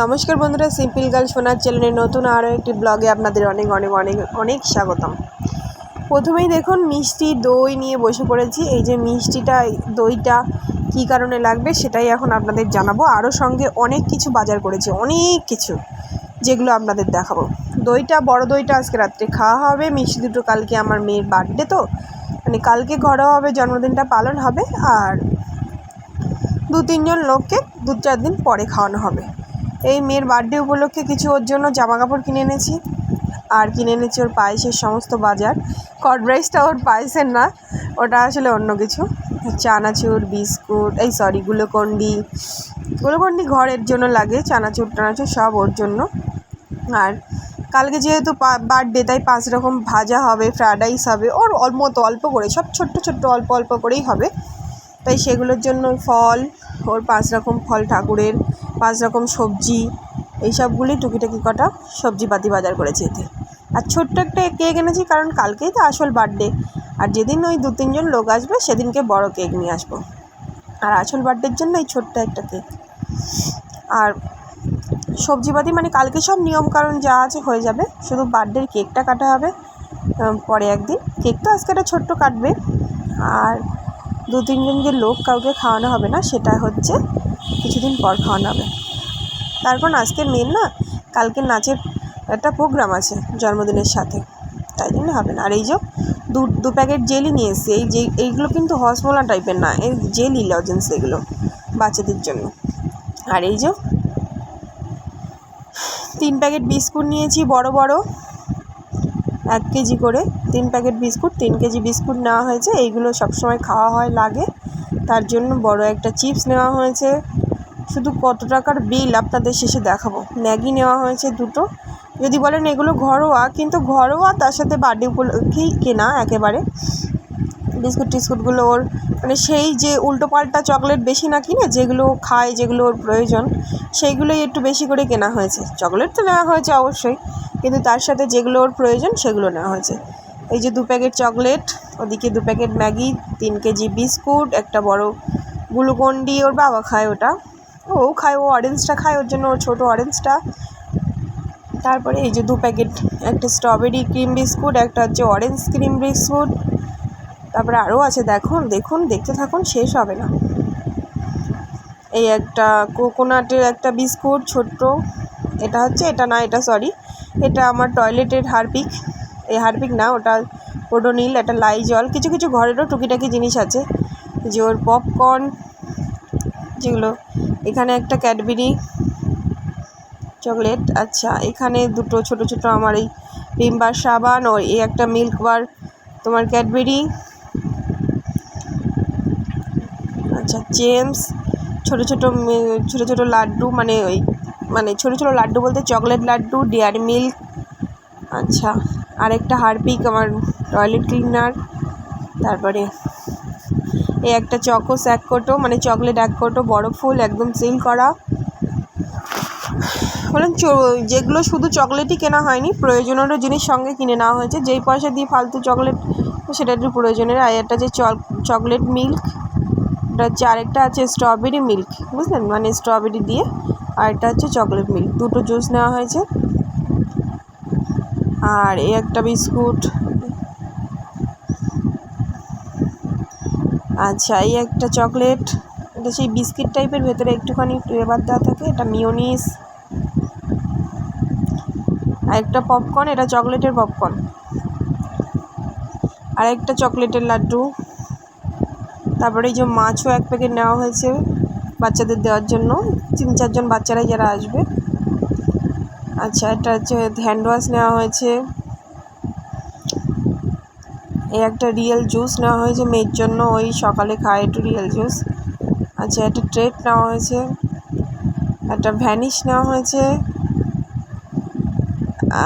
নমস্কার বন্ধুরা, simple girl সোনার চ্যানেলের নতুন আরও একটি ব্লগে আপনাদের অনেক অনেক অনেক অনেক স্বাগতম। প্রথমেই দেখুন মিষ্টি দই নিয়ে বসে পড়েছি। এই যে মিষ্টিটা, দইটা কী কারণে লাগবে সেটাই এখন আপনাদের জানাবো। আরও সঙ্গে অনেক কিছু বাজার করেছি, অনেক কিছু, যেগুলো আপনাদের দেখাবো। দইটা, বড় দইটা আজকে রাত্রে খাওয়া হবে। মিষ্টি দুটো কালকে আমার মেয়ের বার্থডে, তো মানে কালকে ঘরোয়াভাবে জন্মদিনটা পালন হবে, আর 2-3 জন লোককে 2-4 দিন পরে খাওয়ানো হবে। এই মেয়ের বার্থডে উপলক্ষে কিছু ওর জন্য জামা কাপড় কিনে এনেছি, আর কিনে এনেছি ওর পায়েসের সমস্ত বাজার। কর্ড রাইসটা ওর পায়েসের না, ওটা আসলে অন্য কিছু। চানাচুর, বিস্কুট, গ্লুকন্ডি ঘরের জন্য লাগে, চানাচুর টানাচুর সব ওর জন্য। আর কালকে যেহেতু বার্থডে, তাই 5 রকম ভাজা হবে, ফ্রায়েড রাইস হবে, ওর অল্প করে, সব ছোট্ট ছোট্ট অল্প অল্প করেই হবে। তাই সেগুলোর জন্য ফল, ওর 5 রকম ফল ঠাকুরের, 5 রকম সবজি, এইসবগুলি টুকিটাকি কটা সবজিপাতি বাজার করেছি এতে। আর ছোট্ট একটা কেক এনেছি, কারণ কালকেই তো আসল বার্থডে, আর যেদিন ওই 2-3 জন লোক আসবে সেদিনকে বড় কেক নিয়ে আসবো। আর আসল বার্থডের জন্য এই ছোট্ট একটা কেক। আর সবজিপাতি মানে কালকে সব নিয়মকানুন যা আছে হয়ে যাবে, শুধু বার্থডের কেকটা কাটা হবে পরে একদিন। কেকটা আজকে একটা ছোট্ট কাটবে, আর 2-3 জনকে লোক কাউকে খাওয়ানো হবে না, সেটা হচ্ছে কিছুদিন পর খাওয়ানো হবে। তারপর আজকে মেন না, কালকে নাচের একটা প্রোগ্রাম আছে জন্মদিনের সাথে, তাই জন্য হবে না। আর এই যে দু প্যাকেট জেলি নিয়ে এসেছি। এইগুলো কিন্তু হজমোলা টাইপের না, এই জেলি লজেন্স, এগুলো বাচ্চাদের জন্য। আর এই যে 3 প্যাকেট বিস্কুট নিয়েছি, বড় 1 কেজি করে 3 প্যাকেট বিস্কুট, 3 কেজি বিস্কুট নেওয়া হয়েছে। এইগুলো সবসময় খাওয়া হয়, লাগে, তার জন্য বড় একটা চিপস নেওয়া হয়েছে। শুধু কত টাকার বিল আপনাদের শেষে দেখাবো। ম্যাগি নেওয়া হয়েছে 2টো। যদি বলেন এগুলো ঘরোয়া, কিন্তু ঘরোয়া, তার সাথে বার্থডে উপলক্ষেই কেনা একেবারে। বিস্কুট টিস্কুটগুলো ওর মানে সেই যে উল্টোপাল্টা চকলেট বেশি না কিনে, যেগুলো খায়, যেগুলো ওর প্রয়োজন, সেইগুলোই একটু বেশি করে কেনা হয়েছে। চকলেট তো নেওয়া হয়েছে অবশ্যই, কিন্তু তার সাথে যেগুলো ওর প্রয়োজন সেগুলো নেওয়া হয়েছে। এই যে 2 প্যাকেট চকলেট, ওদিকে 2 প্যাকেট ম্যাগি, 3 কেজি বিস্কুট, একটা বড় গ্লুকন্ডি, ওর বাবা খায় ওটা, ও খায়, ও অরেঞ্জটা খায়, ওর জন্য ওর ছোটো অরেঞ্জটা। তারপরে এই যে 2 প্যাকেট, একটা স্ট্রবেরি ক্রিম বিস্কুট, একটা হচ্ছে অরেঞ্জ ক্রিম বিস্কুট। তারপরে আরও আছে, দেখুন দেখতে থাকুন, শেষ হবে না। এই একটা কোকোনাটের একটা বিস্কুট ছোট্ট, এটা আমার টয়লেটের হারপিক। এই হারপিক না, ওটা ওডোনিল, একটা লাইজল। কিছু কিছু ঘরেরও টুকিটাকি জিনিস আছে, যে ওর পপকর্ন, যেগুলো। এখানে একটা ক্যাডবেরি চকলেট। আচ্ছা, এখানে 2টো ছোটো ছোটো আমার এই ভিমবার সাবান, ও এই একটা মিল্ক বার তোমার ক্যাডবেরি। আচ্ছা, জেমস, ছোটো ছোটো লাড্ডু, মানে ছোটো ছোটো লাড্ডু বলতে চকলেট লাড্ডু, ডেয়ারি মিল্ক। আচ্ছা, আরেকটা হারপিক আমার টয়লেট ক্লিনার। তারপরে এই একটা চকোস 1 কোটো, মানে চকলেট 1 কোটো, বড় ফুল, একদম সিল করা। বলেন যেগুলো শুধু চকলেটই কেনা হয়নি, প্রয়োজনেরও জিনিস সঙ্গে কিনে নেওয়া হয়েছে। যেই পয়সা দিয়ে ফালতু চকলেট, সেটা একটু প্রয়োজনের। আর একটা যে চকলেট মিল্ক, এটা হচ্ছে, আরেকটা আছে স্ট্রবেরি মিল্ক, বুঝলেন, মানে স্ট্রবেরি দিয়ে। আর এটা হচ্ছে চকলেট মিল্ক। 2টো জুস নেওয়া হয়েছে। আর এই একটা বিস্কুট। আচ্ছা, এই একটা চকলেট, এটা সেই বিস্কিট টাইপের, ভেতরে একটুখানি ফ্লেভার দেওয়া থাকে, এটা মিওনিস। আর একটা পপকর্ন, এটা চকলেটের পপকর্ন। আর একটা চকলেটের লাড্ডু। তারপরে এই যে মাছও 1 প্যাকেট নেওয়া হয়েছে বাচ্চাদের দেওয়ার জন্য, 3-4 জন বাচ্চারাই যারা আসবে। আচ্ছা, এটা হচ্ছে হ্যান্ড ওয়াশ নেওয়া হয়েছে। এই একটা রিয়েল জুস নেওয়া হয়েছে মেয়ের জন্য, ওই সকালে খায় একটু রিয়েল জুস। আচ্ছা, একটা ট্রেট নেওয়া হয়েছে, একটা ভ্যানিশ নেওয়া হয়েছে।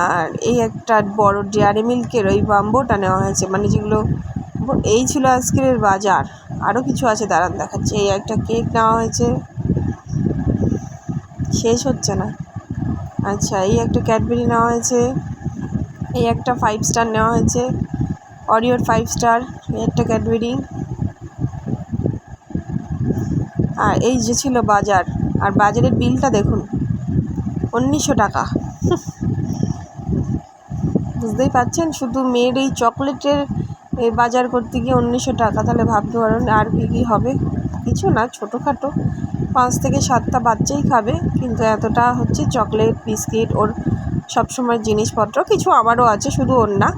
আর এই একটা বড় ডেয়ারি মিল্কের ওই বাম্বোটা নেওয়া হয়েছে, মানে যেগুলো। এই ছিল আজকের বাজার। আরও কিছু আছে, দাঁড়ান দেখাচ্ছি। এই একটা কেক নেওয়া হয়েছে, শেষ হচ্ছে না। আচ্ছা, এই একটা ক্যাডবেরি নেওয়া হয়েছে। এই একটা 5 স্টার নেওয়া হয়েছে, অরিওর 5 স্টার। এই একটা ক্যাডবেরি। আর এই যে ছিল বাজার, আর বাজারের বিলটা দেখুন, 1900 টাকা। বুঝতেই পারছেন, শুধু মেয়ের এই চকলেটের বাজার করতে গিয়ে 1900 টাকা। তাহলে ভাবতে পারেন আর কী হবে। কিছু না, ছোটোখাটো 5 থেকে 7টা বাচ্চাই খাবে, কিন্তু এতটা হচ্ছে চকলেট, বিস্কিট, ওর সবসময় জিনিসপত্র, কিছু আমারও আছে, শুধু ওর না।